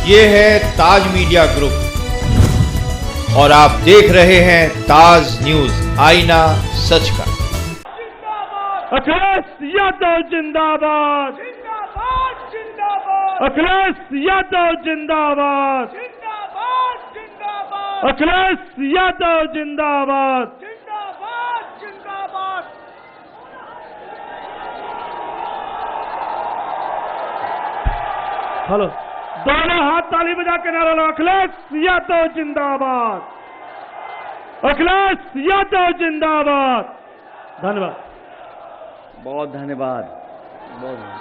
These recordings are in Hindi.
ये है ताज मीडिया ग्रुप और आप देख रहे हैं ताज न्यूज, आईना सच का। अखिलेश यादव जिंदाबाद, जिंदाबाद जिंदाबाद, अखिलेश यादव जिंदाबाद, जिंदाबाद जिंदाबाद, अखिलेश यादव जिंदाबाद। जिंदाबाद जिंदाबाद। हेलो, दोनों हाथ ताली बजा के नारा लो, अखिलेश यादव जिंदाबाद, अखिलेश यादव जिंदाबाद। धन्यवाद, बहुत धन्यवाद, बहुत धन्यवाद।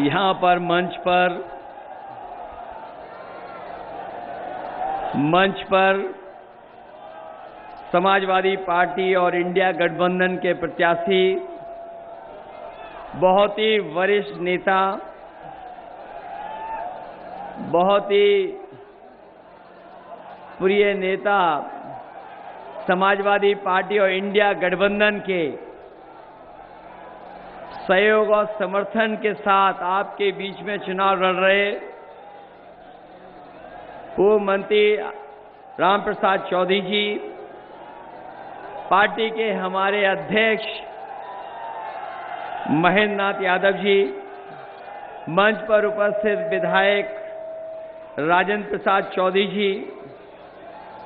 यहाँ पर मंच पर समाजवादी पार्टी और इंडिया गठबंधन के प्रत्याशी, बहुत ही वरिष्ठ नेता, बहुत ही प्रिय नेता, समाजवादी पार्टी और इंडिया गठबंधन के सहयोग और समर्थन के साथ आपके बीच में चुनाव लड़ रहे पूर्व मंत्री राम प्रसाद चौधरी जी, पार्टी के हमारे अध्यक्ष महेंद्र नाथ यादव जी, मंच पर उपस्थित विधायक राजेंद्र प्रसाद चौधरी जी,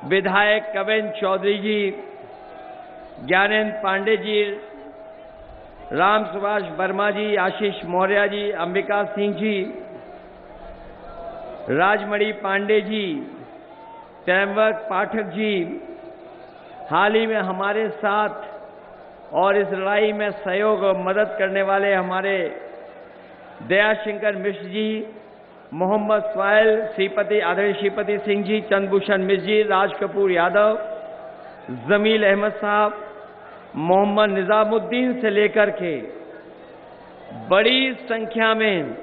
विधायक कवेन चौधरी जी, ज्ञानेंद्र पांडे जी, राम सुभाष वर्मा जी, आशीष मौर्य जी, अंबिका सिंह जी, राजमणि पांडे जी, त्रयंबक पाठक जी, हाल ही में हमारे साथ और इस लड़ाई में सहयोग और मदद करने वाले हमारे दयाशंकर मिश्र जी, मोहम्मद स्वाइल, श्रीपति आदरणीय श्रीपति सिंह जी, चंद्रभूषण मिश्र जी, राज कपूर यादव, जमील अहमद साहब, मोहम्मद निजामुद्दीन से लेकर के बड़ी संख्या में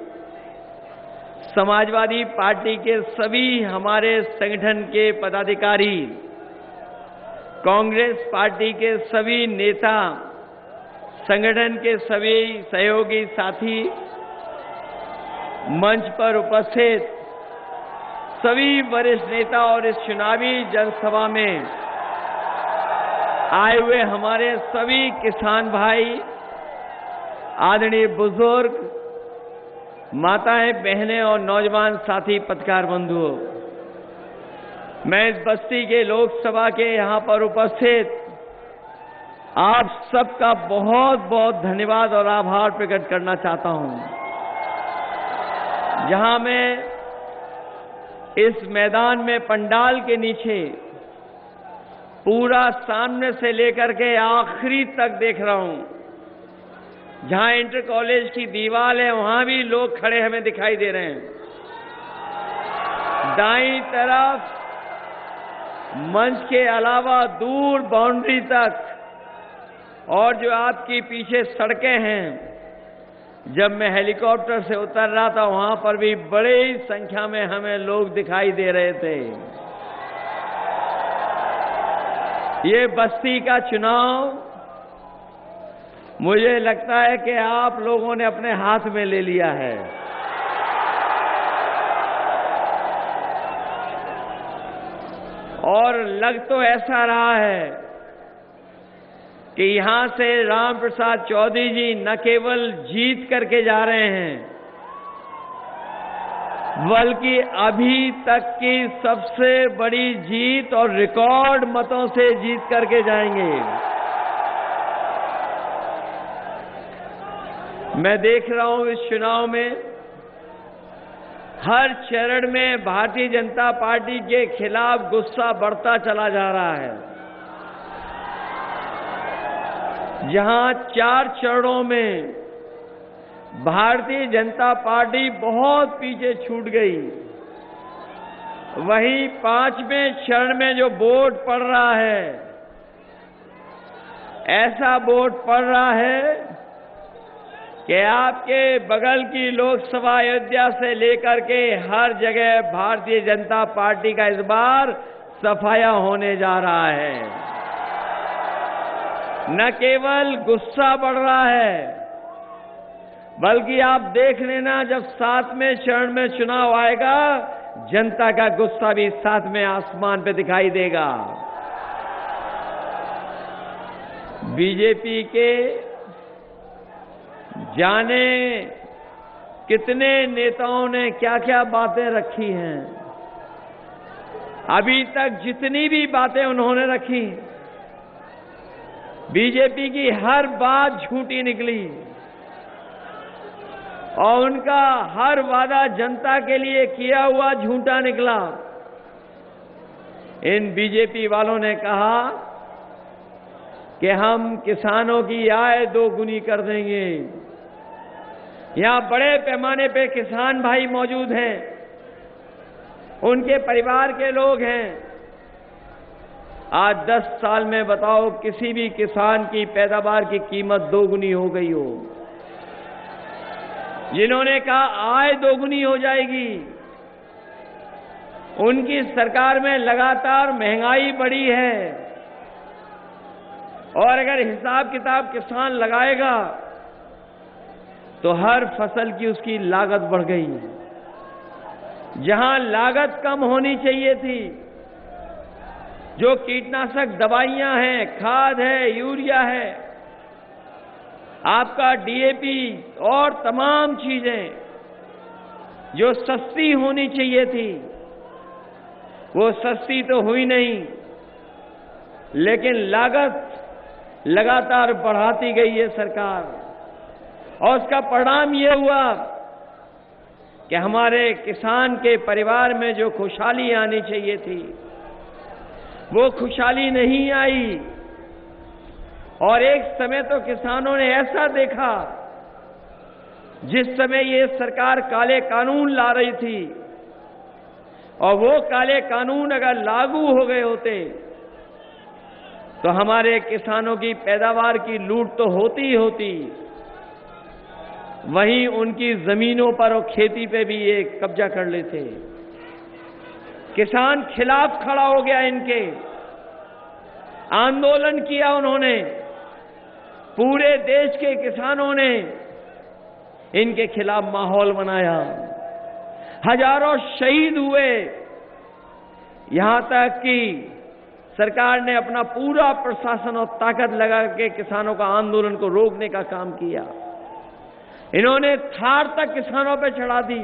समाजवादी पार्टी के सभी हमारे संगठन के पदाधिकारी, कांग्रेस पार्टी के सभी नेता, संगठन के सभी सहयोगी साथी, मंच पर उपस्थित सभी वरिष्ठ नेता और इस चुनावी जनसभा में आए हुए हमारे सभी किसान भाई, आदरणीय बुजुर्ग, माताएं, बहनें और नौजवान साथी पत्रकार बंधुओं, मैं इस बस्ती के लोकसभा के यहाँ पर उपस्थित आप सबका बहुत बहुत धन्यवाद और आभार प्रकट करना चाहता हूँ। जहाँ मैं इस मैदान में पंडाल के नीचे पूरा सामने से लेकर के आखिरी तक देख रहा हूं, जहां इंटर कॉलेज की दीवार है वहां भी लोग खड़े हमें दिखाई दे रहे हैं। दाईं तरफ मंच के अलावा दूर बाउंड्री तक और जो आपकी पीछे सड़कें हैं, जब मैं हेलीकॉप्टर से उतर रहा था वहां पर भी बड़ी संख्या में हमें लोग दिखाई दे रहे थे। ये बस्ती का चुनाव मुझे लगता है कि आप लोगों ने अपने हाथ में ले लिया है। और लग तो ऐसा रहा है कि यहां से राम प्रसाद चौधरी जी न केवल जीत करके जा रहे हैं, बल्कि अभी तक की सबसे बड़ी जीत और रिकॉर्ड मतों से जीत करके जाएंगे। मैं देख रहा हूं इस चुनाव में हर चरण में भारतीय जनता पार्टी के खिलाफ गुस्सा बढ़ता चला जा रहा है। जहां 4 चरणों में भारतीय जनता पार्टी बहुत पीछे छूट गई, वहीं 5वें चरण में जो वोट पड़ रहा है, ऐसा वोट पड़ रहा है कि आपके बगल की लोकसभा अयोध्या से लेकर के हर जगह भारतीय जनता पार्टी का इस बार सफाया होने जा रहा है। न केवल गुस्सा बढ़ रहा है, बल्कि आप देख लेना, जब 7वें चरण में चुनाव आएगा, जनता का गुस्सा भी 7वें आसमान पे दिखाई देगा। बीजेपी के जाने कितने नेताओं ने क्या क्या बातें रखी हैं। अभी तक जितनी भी बातें उन्होंने रखी, बीजेपी की हर बात झूठी निकली और उनका हर वादा जनता के लिए किया हुआ झूठा निकला। इन बीजेपी वालों ने कहा कि हम किसानों की आय 2 गुनी कर देंगे। यहां बड़े पैमाने पे किसान भाई मौजूद हैं, उनके परिवार के लोग हैं। आज 10 साल में बताओ किसी भी किसान की पैदावार की कीमत 2 गुनी हो गई हो। जिन्होंने कहा आय 2 गुनी हो जाएगी, उनकी सरकार में लगातार महंगाई बढ़ी है। और अगर हिसाब किताब किसान लगाएगा तो हर फसल की उसकी लागत बढ़ गई। जहां लागत कम होनी चाहिए थी, जो कीटनाशक दवाइयां हैं, खाद है, यूरिया है, आपका डीएपी और तमाम चीजें जो सस्ती होनी चाहिए थी, वो सस्ती तो हुई नहीं, लेकिन लागत लगातार बढ़ाती गई है सरकार। और उसका परिणाम ये हुआ कि हमारे किसान के परिवार में जो खुशहाली आनी चाहिए थी, वो खुशहाली नहीं आई। और एक समय तो किसानों ने ऐसा देखा, जिस समय ये सरकार काले कानून ला रही थी, और वो काले कानून अगर लागू हो गए होते तो हमारे किसानों की पैदावार की लूट तो होती ही होती, वहीं उनकी जमीनों पर और खेती पे भी ये कब्जा कर लेते। किसान खिलाफ खड़ा हो गया, इनके आंदोलन किया उन्होंने। पूरे देश के किसानों ने इनके खिलाफ माहौल बनाया। हजारों शहीद हुए। यहां तक कि सरकार ने अपना पूरा प्रशासन और ताकत लगा के किसानों का आंदोलन को रोकने का काम किया। इन्होंने थार तक किसानों पे चढ़ा दी,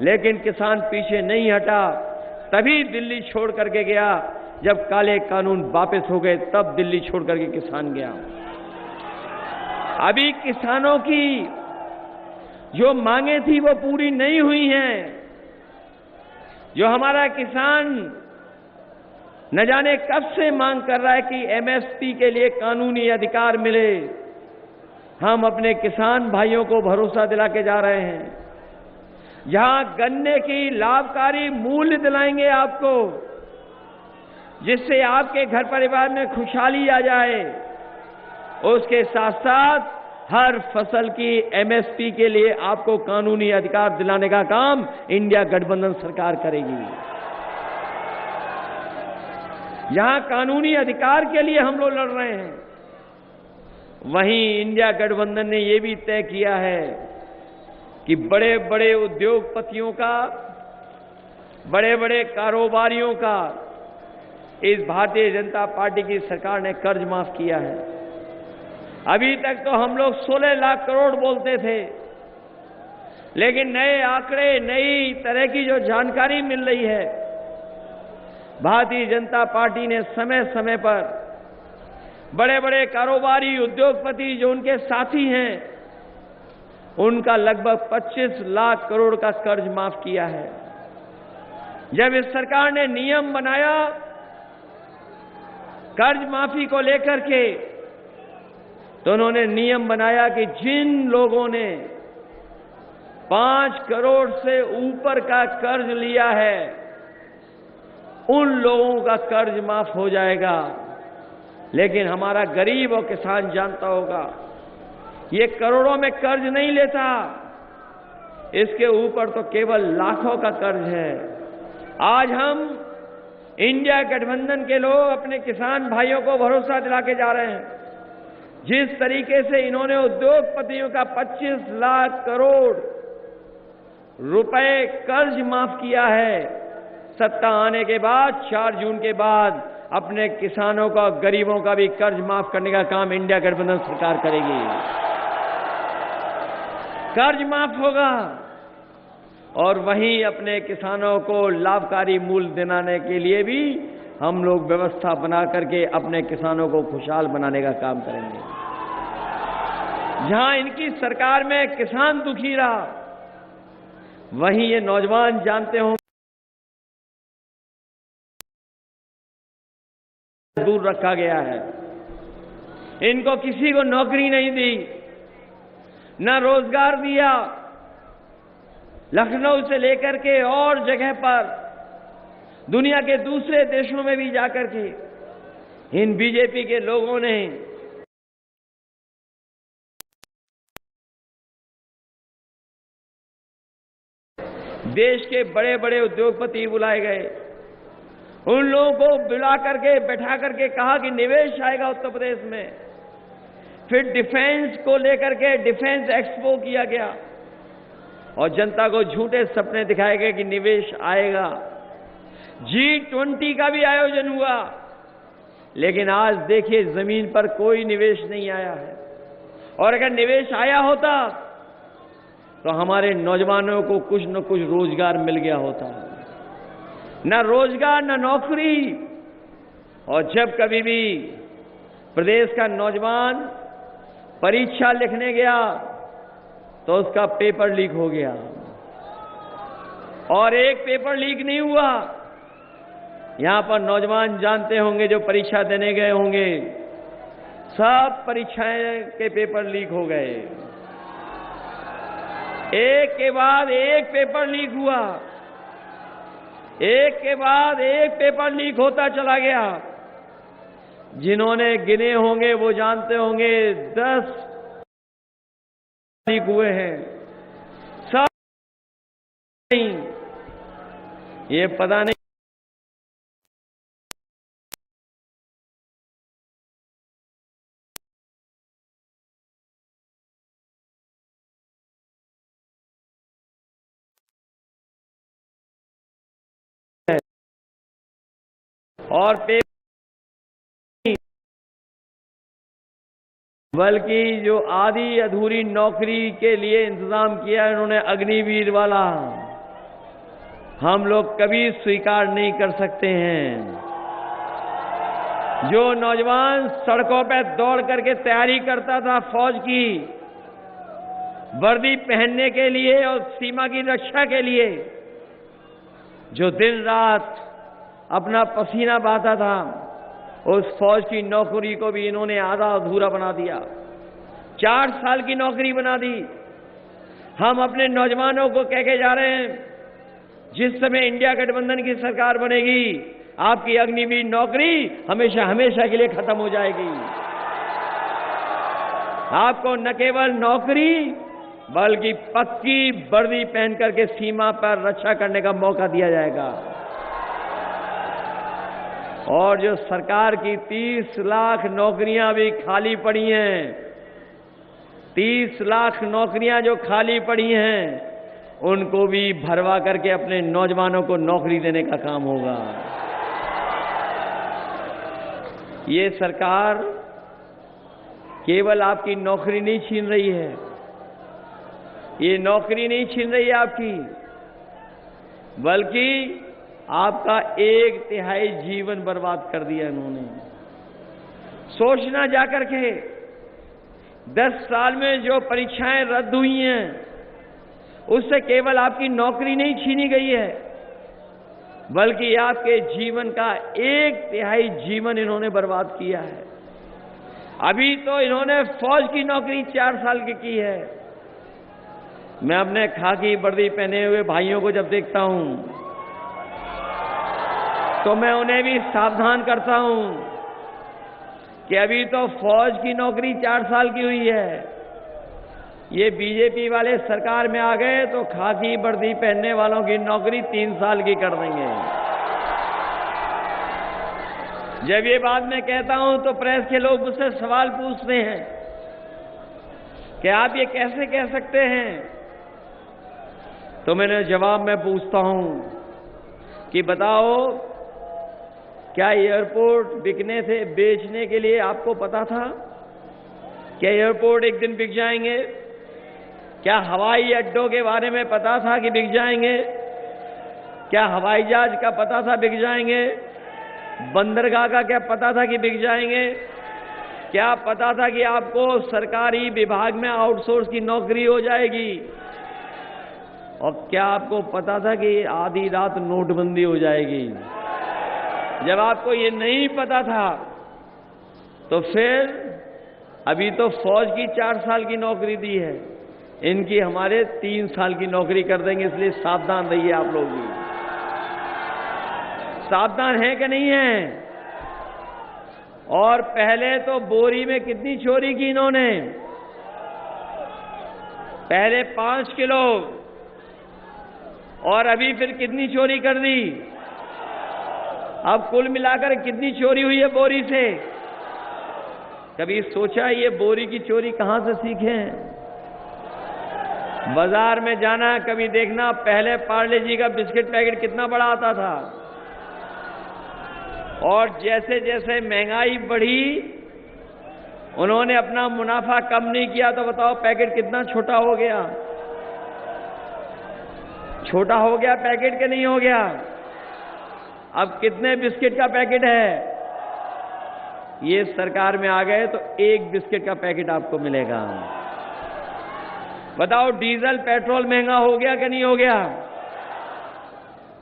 लेकिन किसान पीछे नहीं हटा। तभी दिल्ली छोड़ करके गया, जब काले कानून वापस हो गए, तब दिल्ली छोड़ करके किसान गया। अभी किसानों की जो मांगे थी वो पूरी नहीं हुई हैं। जो हमारा किसान न जाने कब से मांग कर रहा है कि एमएसपी के लिए कानूनी अधिकार मिले, हम अपने किसान भाइयों को भरोसा दिला के जा रहे हैं। जहां गन्ने की लाभकारी मूल्य दिलाएंगे आपको, जिससे आपके घर परिवार में खुशहाली आ जाए, उसके साथ साथ हर फसल की एमएसपी के लिए आपको कानूनी अधिकार दिलाने का काम इंडिया गठबंधन सरकार करेगी। यहां कानूनी अधिकार के लिए हम लोग लड़ रहे हैं, वहीं इंडिया गठबंधन ने यह भी तय किया है कि बड़े बड़े उद्योगपतियों का, बड़े बड़े कारोबारियों का इस भारतीय जनता पार्टी की सरकार ने कर्ज माफ किया है। अभी तक तो हम लोग 16 लाख करोड़ बोलते थे, लेकिन नए आंकड़े, नई तरह की जो जानकारी मिल रही है, भारतीय जनता पार्टी ने समय समय पर बड़े बड़े कारोबारी, उद्योगपति जो उनके साथी हैं, उनका लगभग 25 लाख करोड़ का कर्ज माफ किया है। जब इस सरकार ने नियम बनाया कर्ज माफी को लेकर के, तो उन्होंने नियम बनाया कि जिन लोगों ने 5 करोड़ से ऊपर का कर्ज लिया है, उन लोगों का कर्ज माफ हो जाएगा। लेकिन हमारा गरीब और किसान जानता होगा, ये करोड़ों में कर्ज नहीं लेता, इसके ऊपर तो केवल लाखों का कर्ज है। आज हम इंडिया गठबंधन के लोग अपने किसान भाइयों को भरोसा दिला के जा रहे हैं, जिस तरीके से इन्होंने उद्योगपतियों का 25 लाख करोड़ रुपए कर्ज माफ किया है, सत्ता आने के बाद 4 जून के बाद अपने किसानों का, गरीबों का भी कर्ज माफ करने का काम इंडिया गठबंधन सरकार करेगी। कर्ज माफ होगा और वहीं अपने किसानों को लाभकारी मूल्य दिलाने के लिए भी हम लोग व्यवस्था बना करके अपने किसानों को खुशहाल बनाने का काम करेंगे। जहां इनकी सरकार में किसान दुखी रहा, वहीं ये नौजवान जानते हों दूर रखा गया है। इनको किसी को नौकरी नहीं दी, न रोजगार दिया। लखनऊ से लेकर के और जगह पर, दुनिया के दूसरे देशों में भी जाकर के इन बीजेपी के लोगों ने देश के बड़े बड़े उद्योगपति बुलाए गए। उन लोगों को बुला करके, बैठा करके कहा कि निवेश आएगा उत्तर प्रदेश में। फिर डिफेंस को लेकर के डिफेंस एक्सपो किया गया और जनता को झूठे सपने दिखाए गए कि निवेश आएगा। G20 का भी आयोजन हुआ, लेकिन आज देखिए जमीन पर कोई निवेश नहीं आया है। और अगर निवेश आया होता तो हमारे नौजवानों को कुछ न कुछ रोजगार मिल गया होता। न रोजगार, न नौकरी। और जब कभी भी प्रदेश का नौजवान परीक्षा लिखने गया तो उसका पेपर लीक हो गया। और एक पेपर लीक नहीं हुआ, यहां पर नौजवान जानते होंगे जो परीक्षा देने गए होंगे, सब परीक्षाएं के पेपर लीक हो गए। एक के बाद एक पेपर लीक हुआ, एक के बाद एक पेपर लीक होता चला गया। जिन्होंने गिने होंगे वो जानते होंगे 10 लीक हुए हैं। सब नहीं, ये पता नहीं और बल्कि जो आधी अधूरी नौकरी के लिए इंतजाम किया इन्होंने अग्निवीर वाला, हम लोग कभी स्वीकार नहीं कर सकते हैं। जो नौजवान सड़कों पर दौड़ करके तैयारी करता था फौज की वर्दी पहनने के लिए और सीमा की रक्षा के लिए, जो दिन रात अपना पसीना बहाता था, उस फौज की नौकरी को भी इन्होंने आधा अधूरा बना दिया। 4 साल की नौकरी बना दी। हम अपने नौजवानों को कह के जा रहे हैं, जिस समय इंडिया गठबंधन की सरकार बनेगी, आपकी अग्निवीर नौकरी हमेशा हमेशा के लिए खत्म हो जाएगी। आपको न केवल नौकरी बल्कि पक्की वर्दी पहन करके सीमा पर रक्षा करने का मौका दिया जाएगा। और जो सरकार की 30 लाख नौकरियां भी खाली पड़ी हैं, 30 लाख नौकरियां जो खाली पड़ी हैं, उनको भी भरवा करके अपने नौजवानों को नौकरी देने का काम होगा। ये सरकार केवल आपकी नौकरी नहीं छीन रही है, ये नौकरी नहीं छीन रही है आपकी, बल्कि आपका 1/3 जीवन बर्बाद कर दिया इन्होंने। सोचना जाकर के 10 साल में जो परीक्षाएं रद्द हुई हैं, उससे केवल आपकी नौकरी नहीं छीनी गई है, बल्कि आपके जीवन का 1/3 जीवन इन्होंने बर्बाद किया है। अभी तो इन्होंने फौज की नौकरी 4 साल की है। मैं अपने खाकी वर्दी पहने हुए भाइयों को जब देखता हूं तो मैं उन्हें भी सावधान करता हूं कि अभी तो फौज की नौकरी 4 साल की हुई है, ये बीजेपी वाले सरकार में आ गए तो खाकी वर्दी पहनने वालों की नौकरी 3 साल की कर देंगे। जब ये बात मैं कहता हूं तो प्रेस के लोग मुझसे सवाल पूछते हैं कि आप ये कैसे कह सकते हैं। तो मैंने जवाब में पूछता हूं कि बताओ, क्या एयरपोर्ट बिकने थे, बेचने के लिए आपको पता था? क्या एयरपोर्ट एक दिन बिक जाएंगे? क्या हवाई अड्डों के बारे में पता था कि बिक जाएंगे? क्या हवाई जहाज का पता था बिक जाएंगे? बंदरगाह का क्या पता था कि बिक जाएंगे? क्या पता था कि आपको सरकारी विभाग में आउटसोर्स की नौकरी हो जाएगी? और क्या आपको पता था कि आधी रात नोटबंदी हो जाएगी? जब आपको ये नहीं पता था तो फिर अभी तो फौज की 4 साल की नौकरी दी है, इनकी हमारे 3 साल की नौकरी कर देंगे, इसलिए सावधान रहिए आप लोग भी। सावधान हैं कि नहीं हैं? और पहले तो बोरी में कितनी चोरी की इन्होंने? पहले 5 किलो, और अभी फिर कितनी चोरी कर दी? अब कुल मिलाकर कितनी चोरी हुई है बोरी से? कभी सोचा ये बोरी की चोरी कहां से सीखे हैं? बाजार में जाना, कभी देखना, पहले पार्ले जी का बिस्किट पैकेट कितना बड़ा आता था, और जैसे जैसे महंगाई बढ़ी उन्होंने अपना मुनाफा कम नहीं किया, तो बताओ पैकेट कितना छोटा हो गया? छोटा हो गया पैकेट के नहीं हो गया? अब कितने बिस्किट का पैकेट है? ये सरकार में आ गए तो 1 बिस्किट का पैकेट आपको मिलेगा। बताओ डीजल पेट्रोल महंगा हो गया कि नहीं हो गया?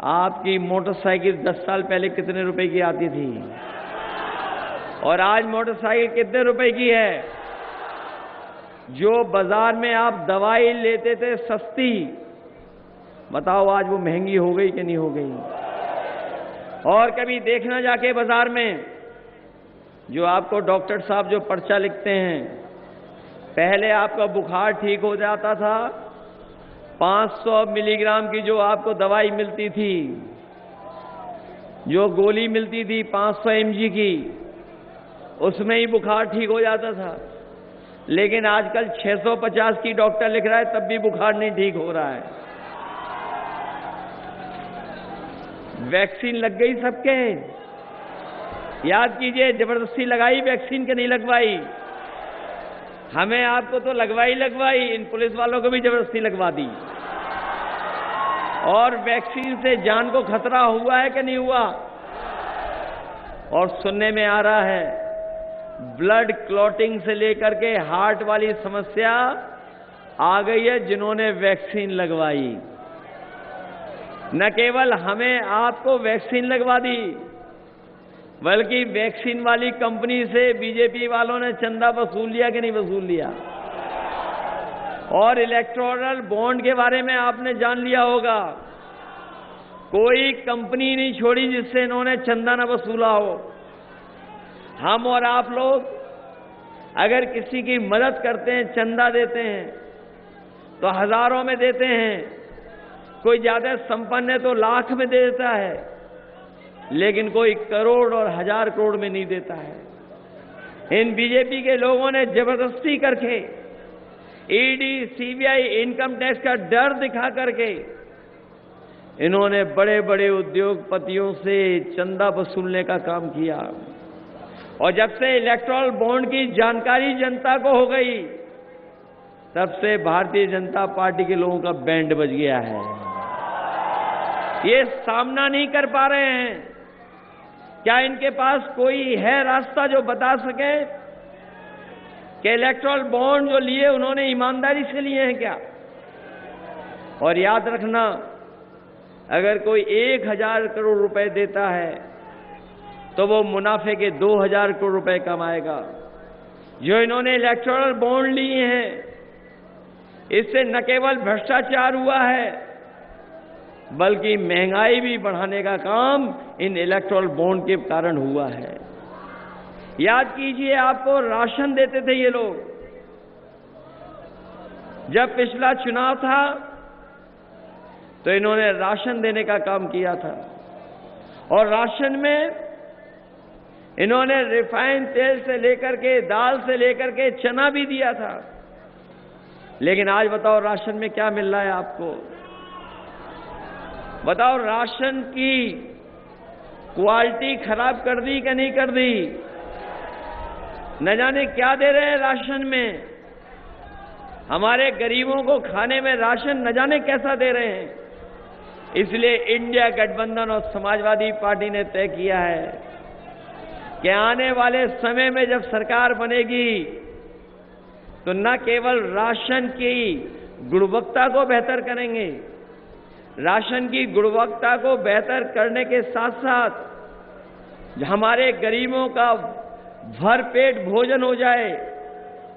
आपकी मोटरसाइकिल 10 साल पहले कितने रुपए की आती थी, और आज मोटरसाइकिल कितने रुपए की है? जो बाजार में आप दवाई लेते थे सस्ती, बताओ आज वो महंगी हो गई कि नहीं हो गई? और कभी देखना जाके बाजार में, जो आपको डॉक्टर साहब जो पर्चा लिखते हैं, पहले आपका बुखार ठीक हो जाता था, 500 मिलीग्राम की जो आपको दवाई मिलती थी, जो गोली मिलती थी 500 mg की, उसमें ही बुखार ठीक हो जाता था। लेकिन आजकल 650 की डॉक्टर लिख रहा है, तब भी बुखार नहीं ठीक हो रहा है। वैक्सीन लग गई सबके, याद कीजिए, जबरदस्ती लगाई वैक्सीन के नहीं लगवाई। हमें आपको तो लगवाई, इन पुलिस वालों को भी जबरदस्ती लगवा दी। और वैक्सीन से जान को खतरा हुआ है कि नहीं हुआ? और सुनने में आ रहा है ब्लड क्लॉटिंग से लेकर के हार्ट वाली समस्या आ गई है जिन्होंने वैक्सीन लगवाई। न केवल हमें आपको वैक्सीन लगवा दी, बल्कि वैक्सीन वाली कंपनी से बीजेपी वालों ने चंदा वसूल लिया कि नहीं वसूल लिया? और इलेक्टोरल बॉन्ड के बारे में आपने जान लिया होगा, कोई कंपनी नहीं छोड़ी जिससे इन्होंने चंदा न वसूला हो। हम और आप लोग अगर किसी की मदद करते हैं, चंदा देते हैं, तो हजारों में देते हैं, कोई ज्यादा संपन्न है तो लाख में दे देता है, लेकिन कोई करोड़ और 1000 करोड़ में नहीं देता है। इन बीजेपी के लोगों ने जबरदस्ती करके ईडी, सीबीआई, इनकम टैक्स का डर दिखा करके इन्होंने बड़े बड़े उद्योगपतियों से चंदा वसूलने का काम किया। और जब से इलेक्टोरल बॉन्ड की जानकारी जनता को हो गई, तब से भारतीय जनता पार्टी के लोगों का बैंड बज गया है। ये सामना नहीं कर पा रहे हैं। क्या इनके पास कोई है रास्ता जो बता सके कि इलेक्टोरल बॉन्ड जो लिए उन्होंने ईमानदारी से लिए हैं क्या? और याद रखना, अगर कोई 1000 करोड़ रुपए देता है तो वो मुनाफे के 2000 करोड़ रुपए कमाएगा। जो इन्होंने इलेक्टोरल बॉन्ड लिए हैं, इससे न केवल भ्रष्टाचार हुआ है, बल्कि महंगाई भी बढ़ाने का काम इन इलेक्टोरल बॉन्ड के कारण हुआ है। याद कीजिए, आपको राशन देते थे ये लोग। जब पिछला चुनाव था तो इन्होंने राशन देने का काम किया था, और राशन में इन्होंने रिफाइंड तेल से लेकर के, दाल से लेकर के चना भी दिया था। लेकिन आज बताओ राशन में क्या मिल रहा है आपको? बताओ राशन की क्वालिटी खराब कर दी कि नहीं कर दी? न जाने क्या दे रहे हैं राशन में। हमारे गरीबों को खाने में राशन न जाने कैसा दे रहे हैं। इसलिए इंडिया गठबंधन और समाजवादी पार्टी ने तय किया है कि आने वाले समय में जब सरकार बनेगी तो न केवल राशन की गुणवत्ता को बेहतर करेंगे, राशन की गुणवत्ता को बेहतर करने के साथ साथ हमारे गरीबों का भरपेट भोजन हो जाए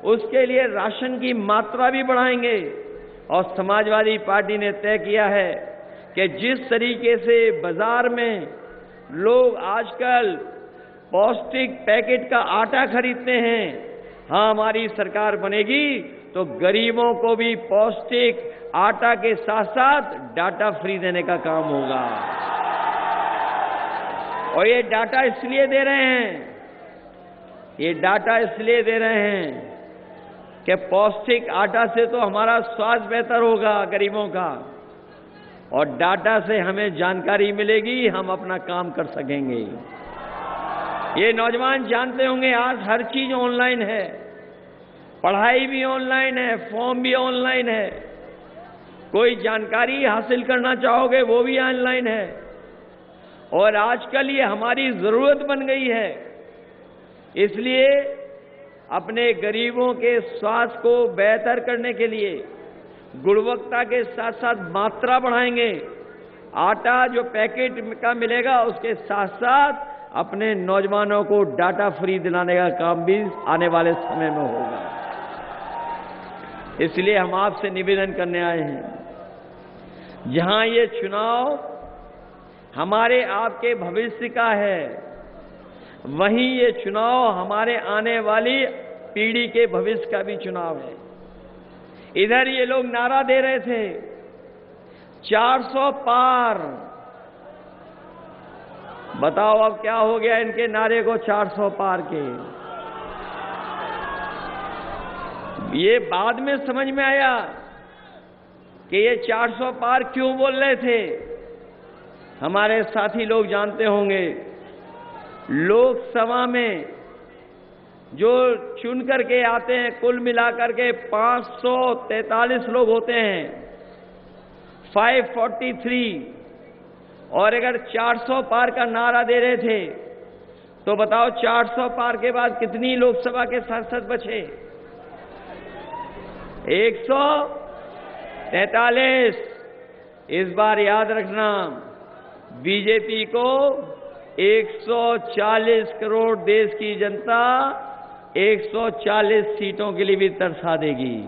उसके लिए राशन की मात्रा भी बढ़ाएंगे। और समाजवादी पार्टी ने तय किया है कि जिस तरीके से बाजार में लोग आजकल पौष्टिक पैकेट का आटा खरीदते हैं, हाँ हमारी सरकार बनेगी तो गरीबों को भी पौष्टिक आटा के साथ साथ डाटा फ्री देने का काम होगा। और ये डाटा इसलिए दे रहे हैं, ये डाटा इसलिए दे रहे हैं कि पौष्टिक आटा से तो हमारा स्वास्थ्य बेहतर होगा गरीबों का, और डाटा से हमें जानकारी मिलेगी, हम अपना काम कर सकेंगे। ये नौजवान जानते होंगे आज हर चीज ऑनलाइन है, पढ़ाई भी ऑनलाइन है, फॉर्म भी ऑनलाइन है, कोई जानकारी हासिल करना चाहोगे वो भी ऑनलाइन है। और आजकल ये हमारी जरूरत बन गई है। इसलिए अपने गरीबों के स्वास्थ्य को बेहतर करने के लिए गुणवत्ता के साथ साथ मात्रा बढ़ाएंगे। आटा जो पैकेट का मिलेगा उसके साथ साथ अपने नौजवानों को डाटा फ्री दिलाने का काम भी आने वाले समय में होगा। इसलिए हम आपसे निवेदन करने आए हैं, जहां ये चुनाव हमारे आपके भविष्य का है, वहीं ये चुनाव हमारे आने वाली पीढ़ी के भविष्य का भी चुनाव है। इधर ये लोग नारा दे रहे थे 400 पार, बताओ अब क्या हो गया इनके नारे को 400 पार के? ये बाद में समझ में आया कि ये 400 पार क्यों बोल रहे थे। हमारे साथी लोग जानते होंगे, लोकसभा में जो चुन करके आते हैं कुल मिलाकर के 543 लोग होते हैं, 543, और अगर 400 पार का नारा दे रहे थे तो बताओ 400 पार के बाद कितनी लोकसभा के सांसद बचे? 143। इस बार याद रखना, बीजेपी को 140 करोड़ देश की जनता 140 सीटों के लिए भी तरसा देगी।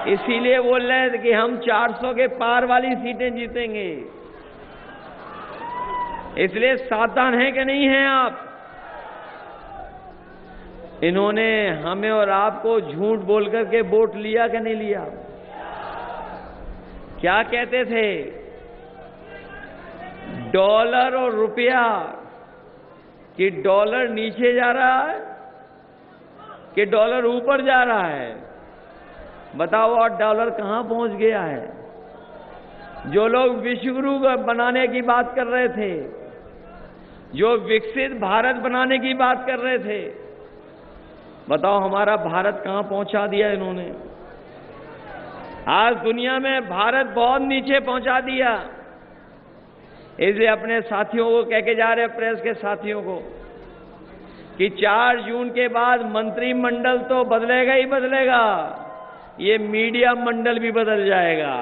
इसीलिए बोल रहे हैं कि हम 400 के पार वाली सीटें जीतेंगे। इसलिए सावधान हैं कि नहीं हैं आप? इन्होंने हमें और आपको झूठ बोल करके वोट लिया कि नहीं लिया? क्या कहते थे? डॉलर और रुपया, कि डॉलर नीचे जा रहा है कि डॉलर ऊपर जा रहा है? बताओ, और डॉलर कहां पहुंच गया है? जो लोग विश्वगुरु बनाने की बात कर रहे थे, जो विकसित भारत बनाने की बात कर रहे थे, बताओ हमारा भारत कहां पहुंचा दिया इन्होंने? आज दुनिया में भारत बहुत नीचे पहुंचा दिया। इसलिए अपने साथियों को कह के जा रहे हैं, प्रेस के साथियों को, कि 4 जून के बाद मंत्रिमंडल तो बदलेगा ही बदलेगा, ये मीडिया मंडल भी बदल जाएगा।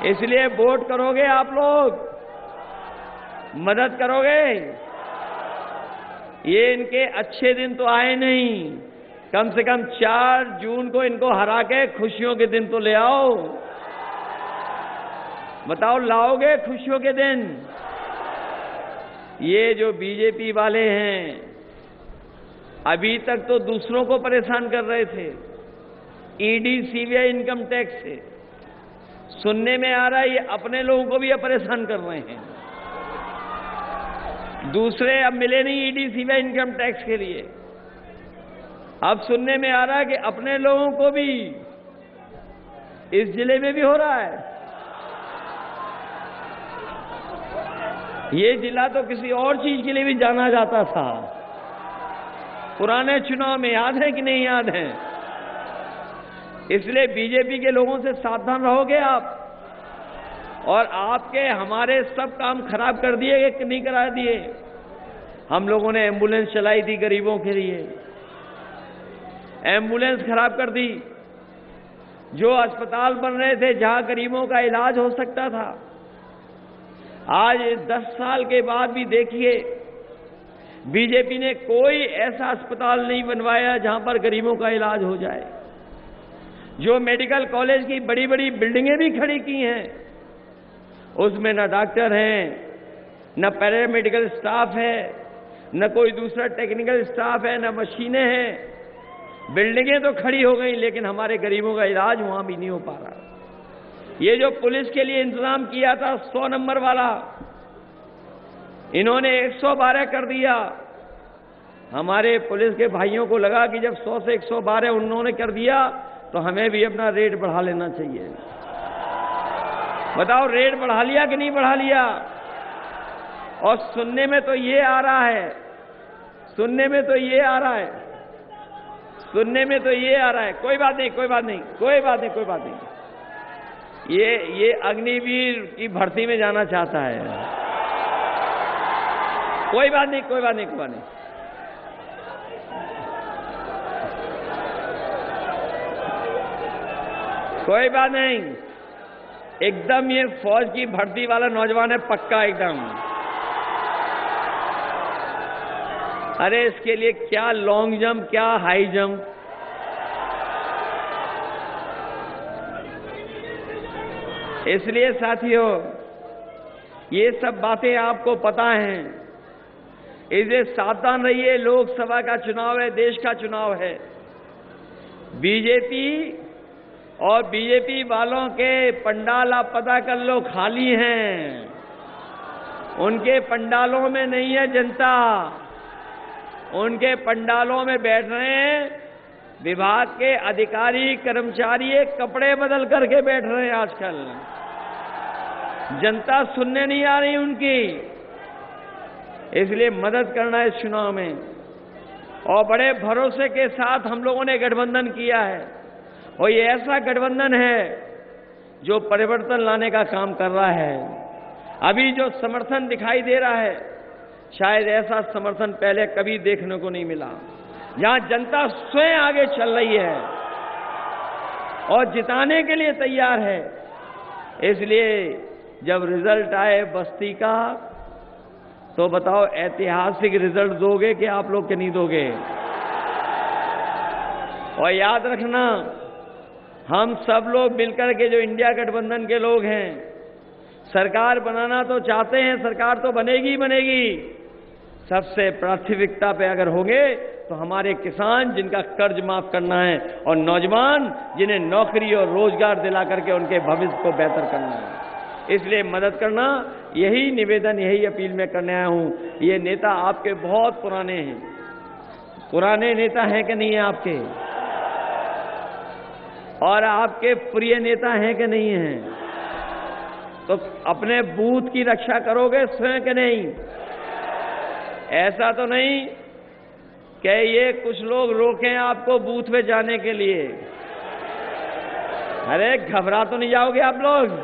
इसलिए वोट करोगे आप लोग? मदद करोगे? ये इनके अच्छे दिन तो आए नहीं, कम से कम 4 जून को इनको हरा के खुशियों के दिन तो ले आओ। बताओ, लाओगे खुशियों के दिन? ये जो बीजेपी वाले हैं, अभी तक तो दूसरों को परेशान कर रहे थे, ईडी सीबीआई इनकम टैक्स से। सुनने में आ रहा है ये अपने लोगों को भी परेशान कर रहे हैं। दूसरे अब मिले नहीं ईडीसी में इनकम टैक्स के लिए। अब सुनने में आ रहा है कि अपने लोगों को भी इस जिले में भी हो रहा है। ये जिला तो किसी और चीज के लिए भी जाना जाता था। पुराने चुनाव में याद है कि नहीं याद है? इसलिए बीजेपी के लोगों से सावधान रहोगे आप। और आपके हमारे सब काम खराब कर दिए कि नहीं करा दिए? हम लोगों ने एम्बुलेंस चलाई थी गरीबों के लिए, एम्बुलेंस खराब कर दी। जो अस्पताल बन रहे थे जहां गरीबों का इलाज हो सकता था, आज 10 साल के बाद भी देखिए बीजेपी ने कोई ऐसा अस्पताल नहीं बनवाया जहां पर गरीबों का इलाज हो जाए। जो मेडिकल कॉलेज की बड़ी बड़ी बिल्डिंगें भी खड़ी की हैं, उसमें न डॉक्टर हैं, न पैरामेडिकल स्टाफ है, न कोई दूसरा टेक्निकल स्टाफ है, न मशीनें हैं। बिल्डिंगें तो खड़ी हो गई, लेकिन हमारे गरीबों का इलाज वहां भी नहीं हो पा रहा। ये जो पुलिस के लिए इंतजाम किया था 100 नंबर वाला, इन्होंने 112 कर दिया। हमारे पुलिस के भाइयों को लगा कि जब 100 से 112 उन्होंने कर दिया तो हमें भी अपना रेट बढ़ा लेना चाहिए। बताओ, रेट बढ़ा लिया कि नहीं बढ़ा लिया? और सुनने में तो ये आ रहा है, सुनने में तो ये आ रहा है, सुनने में तो ये आ रहा है। कोई बात नहीं, कोई बात नहीं, कोई बात नहीं, कोई बात नहीं। ये अग्निवीर की भर्ती में जाना चाहता है। कोई बात नहीं, कोई बात नहीं, कोई बात नहीं। कोई बात नहीं, एकदम ये फौज की भर्ती वाला नौजवान है, पक्का एकदम। अरे इसके लिए क्या लॉन्ग जंप, क्या हाई जंप। इसलिए साथियों, ये सब बातें आपको पता हैं, इसलिए सावधान रहिए। लोकसभा का चुनाव है, देश का चुनाव है। बीजेपी और बीजेपी वालों के पंडाल आप पता कर लो, खाली हैं। उनके पंडालों में नहीं है जनता, उनके पंडालों में बैठ रहे हैं विभाग के अधिकारी कर्मचारी, एक कपड़े बदल करके बैठ रहे हैं आजकल। जनता सुनने नहीं आ रही उनकी। इसलिए मदद करना है इस चुनाव में। और बड़े भरोसे के साथ हम लोगों ने गठबंधन किया है, और ये ऐसा गठबंधन है जो परिवर्तन लाने का काम कर रहा है। अभी जो समर्थन दिखाई दे रहा है, शायद ऐसा समर्थन पहले कभी देखने को नहीं मिला, जहां जनता स्वयं आगे चल रही है और जिताने के लिए तैयार है। इसलिए जब रिजल्ट आए बस्ती का, तो बताओ ऐतिहासिक रिजल्ट दोगे कि आप लोग के नहीं दोगे? और याद रखना, हम सब लोग मिलकर के जो इंडिया गठबंधन के लोग हैं, सरकार बनाना तो चाहते हैं, सरकार तो बनेगी ही बनेगी। सबसे प्राथमिकता पे अगर होंगे तो हमारे किसान जिनका कर्ज माफ करना है, और नौजवान जिन्हें नौकरी और रोजगार दिला करके उनके भविष्य को बेहतर करना है। इसलिए मदद करना, यही निवेदन, यही अपील मैं करने आया हूं। ये नेता आपके बहुत पुराने हैं, पुराने नेता हैं कि नहीं है आपके? और आपके प्रिय नेता हैं कि नहीं हैं? तो अपने बूथ की रक्षा करोगे स्वयं कि नहीं? ऐसा तो नहीं कि ये कुछ लोग रोकें आपको बूथ पे जाने के लिए। अरे घबरा तो नहीं जाओगे आप लोग?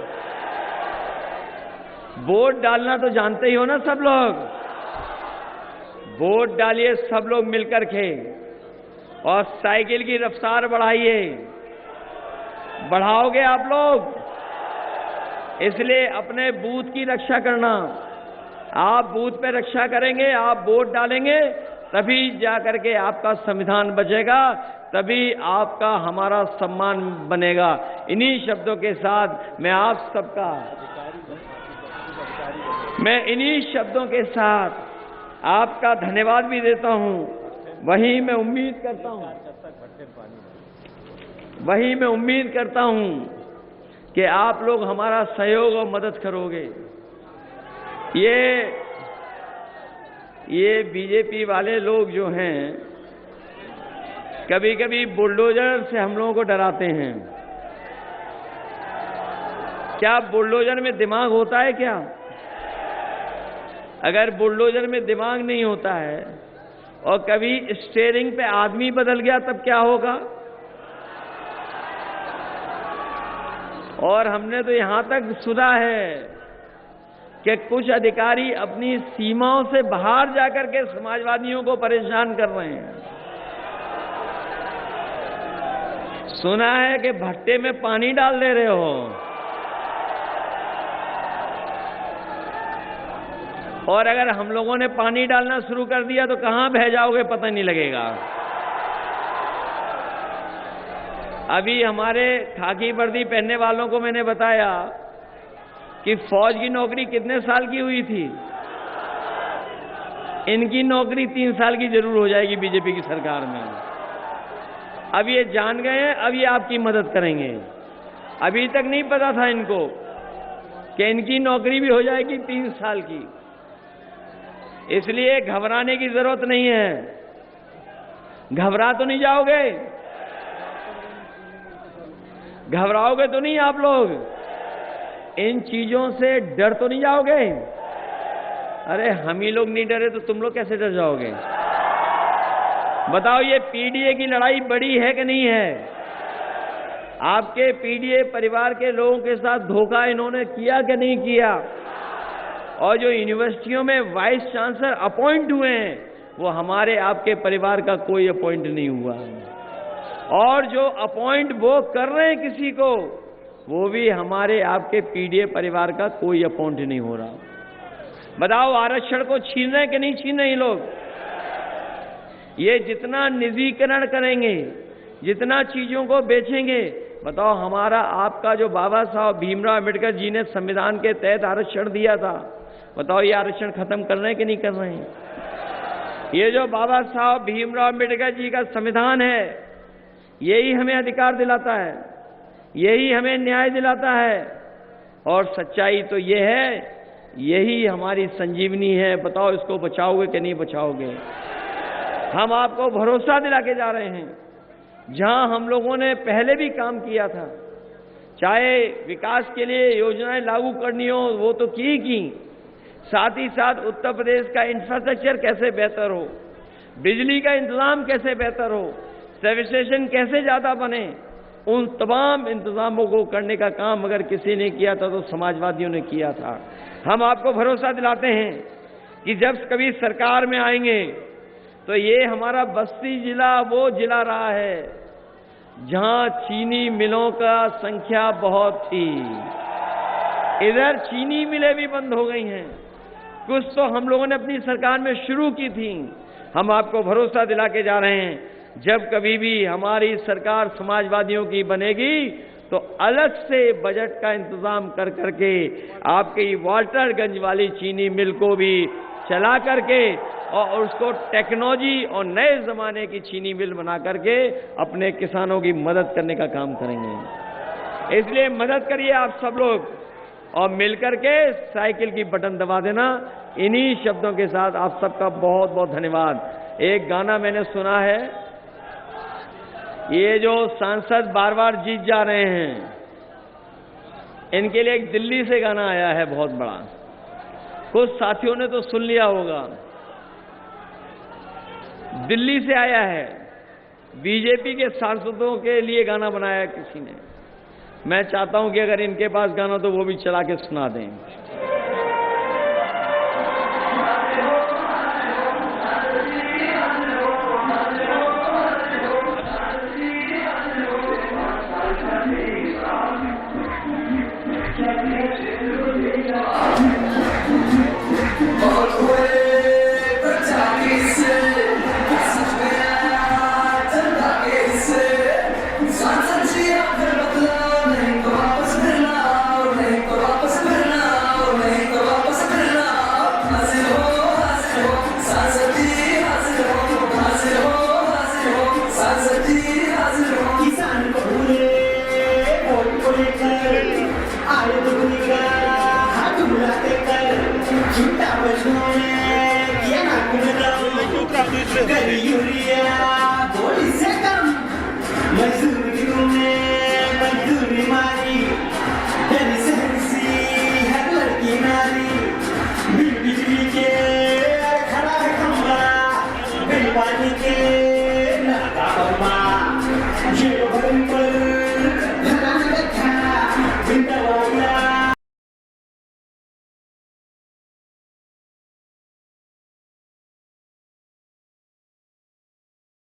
वोट डालना तो जानते ही हो ना सब लोग। वोट डालिए सब लोग मिलकर के, और साइकिल की रफ्तार बढ़ाइए। बढ़ाओगे आप लोग? इसलिए अपने बूथ की रक्षा करना। आप बूथ पे रक्षा करेंगे, आप वोट डालेंगे, तभी जाकर के आपका संविधान बचेगा, तभी आपका हमारा सम्मान बनेगा। इन्हीं शब्दों के साथ मैं आप सबका, मैं इन्हीं शब्दों के साथ आपका धन्यवाद भी देता हूं। वही मैं उम्मीद करता हूं कि आप लोग हमारा सहयोग और मदद करोगे। ये बीजेपी वाले लोग जो हैं कभी कभी बुलडोजर से हम लोगों को डराते हैं। क्या बुलडोजर में दिमाग होता है क्या? अगर बुलडोजर में दिमाग नहीं होता है और कभी स्टीयरिंग पे आदमी बदल गया तब क्या होगा? और हमने तो यहां तक सुना है कि कुछ अधिकारी अपनी सीमाओं से बाहर जाकर के समाजवादियों को परेशान कर रहे हैं। सुना है कि भट्टे में पानी डाल दे रहे हो, और अगर हम लोगों ने पानी डालना शुरू कर दिया तो कहां बह जाओगे पता नहीं लगेगा। अभी हमारे खाकी वर्दी पहनने वालों को मैंने बताया कि फौज की नौकरी कितने साल की हुई थी। इनकी नौकरी 3 साल की जरूर हो जाएगी बीजेपी की सरकार में। अब ये जान गए हैं, अब ये आपकी मदद करेंगे। अभी तक नहीं पता था इनको कि इनकी नौकरी भी हो जाएगी 3 साल की। इसलिए घबराने की जरूरत नहीं है। घबरा तो नहीं जाओगे? घबराओगे तो नहीं आप लोग? इन चीजों से डर तो नहीं जाओगे? अरे हम ही लोग नहीं डरे तो तुम लोग कैसे डर जाओगे? बताओ, ये पीडीए की लड़ाई बड़ी है कि नहीं है? आपके पीडीए परिवार के लोगों के साथ धोखा इन्होंने किया कि नहीं किया? और जो यूनिवर्सिटियों में वाइस चांसलर अपॉइंट हुए हैं वो हमारे आपके परिवार का कोई अपॉइंट नहीं हुआ। और जो अपॉइंट वो कर रहे हैं किसी को, वो भी हमारे आपके पीडीए परिवार का कोई अपॉइंट नहीं हो रहा। बताओ, आरक्षण को छीन रहे हैं कि नहीं छीन रहे ये लोग? ये जितना निजीकरण करेंगे, जितना चीजों को बेचेंगे, बताओ, हमारा आपका जो बाबा साहब भीमराव अम्बेडकर जी ने संविधान के तहत आरक्षण दिया था, बताओ ये आरक्षण खत्म कर रहे हैं कि नहीं कर रहे हैं? ये जो बाबा साहब भीमराव अम्बेडकर जी का संविधान है, यही हमें अधिकार दिलाता है, यही हमें न्याय दिलाता है। और सच्चाई तो ये है, यही हमारी संजीवनी है। बताओ, इसको बचाओगे कि नहीं बचाओगे? हम आपको भरोसा दिला के जा रहे हैं। जहां हम लोगों ने पहले भी काम किया था, चाहे विकास के लिए योजनाएं लागू करनी हो वो तो की, साथ ही साथ उत्तर प्रदेश का इंफ्रास्ट्रक्चर कैसे बेहतर हो, बिजली का इंतजाम कैसे बेहतर हो, सब स्टेशन कैसे ज्यादा बने, उन तमाम इंतजामों को करने का काम अगर किसी ने किया था तो समाजवादियों ने किया था। हम आपको भरोसा दिलाते हैं कि जब कभी सरकार में आएंगे तो ये हमारा बस्ती जिला वो जिला रहा है जहां चीनी मिलों का संख्या बहुत थी। इधर चीनी मिलें भी बंद हो गई हैं। कुछ तो हम लोगों ने अपनी सरकार में शुरू की थी। हम आपको भरोसा दिला के जा रहे हैं, जब कभी भी हमारी सरकार समाजवादियों की बनेगी तो अलग से बजट का इंतजाम कर करके आपके वाल्टरगंज वाली चीनी मिल को भी चला करके और उसको टेक्नोलॉजी और नए जमाने की चीनी मिल बना करके अपने किसानों की मदद करने का काम करेंगे। इसलिए मदद करिए आप सब लोग और मिलकर के साइकिल की बटन दबा देना। इन्हीं शब्दों के साथ आप सबका बहुत बहुत धन्यवाद। एक गाना मैंने सुना है, ये जो सांसद बार बार जीत जा रहे हैं, इनके लिए एक दिल्ली से गाना आया है बहुत बड़ा, कुछ साथियों ने तो सुन लिया होगा। दिल्ली से आया है, बीजेपी के सांसदों के लिए गाना बनाया है किसी ने। मैं चाहता हूं कि अगर इनके पास गाना तो वो भी चला के सुना दें। Kita berjuang, dia nak party